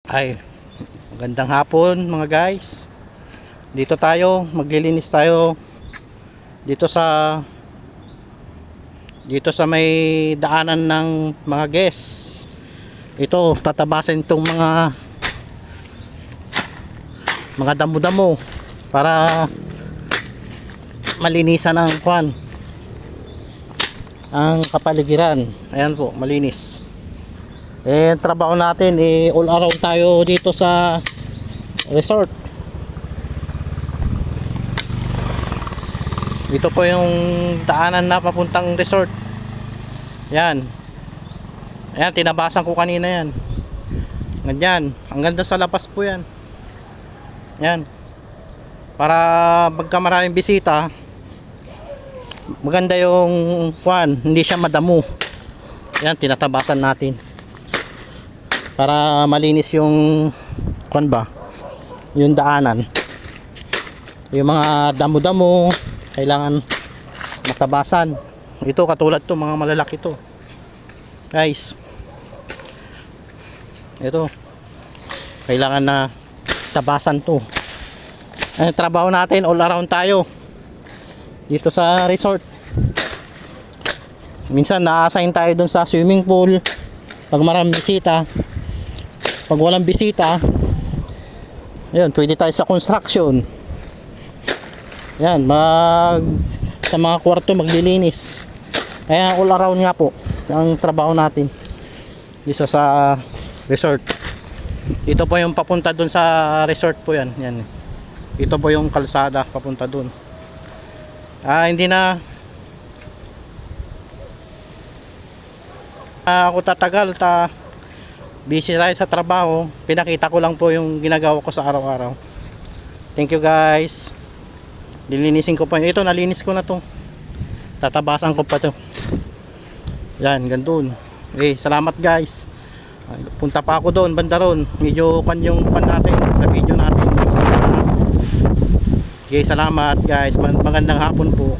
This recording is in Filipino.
Ay, magandang hapon mga guys. Dito tayo, maglilinis tayo dito sa may daanan ng mga guests. Ito, tatabasin itong mga damo-damo para malinisan ang ang kapaligiran. Ayan po, malinis. Trabaho natin all around tayo dito sa resort. Ito po yung daanan na papuntang resort. Yan. Ayan, tinabasan ko kanina yan. Ganyan. Ang ganda sa labas po yan. Yan. Para pagka maraming bisita, maganda yung hindi siya madamo. Yan, tinatabasan natin. Para malinis yung yung daanan. Yung mga damo-damo kailangan matabasan. Ito katulad to, mga malalaki to. Guys. Ito. Kailangan na tabasan to. Ang trabaho natin all around tayo. Dito sa resort. Minsan na-assign tayo dun sa swimming pool pag maraming bisita. Pag walang bisita, ayun, pwede tayo sa construction. Yan, sa mga kwarto maglilinis. Ayan, all around nga po ang trabaho natin dito sa resort. Ito po yung papunta dun sa resort po yan. Yan. Ito po yung kalsada papunta dun. Hindi na ako tatagal. Busy tayo sa trabaho. Pinakita ko lang po yung ginagawa ko sa araw-araw. Thank you guys. Lilinisin ko pa. Ito, nalinis ko na to. Tatabasan ko pa to. Yan, gandun. Salamat guys. Punta pa ako doon, banda ron. Medyo yung natin sa video natin. Salamat guys. Magandang hapon po.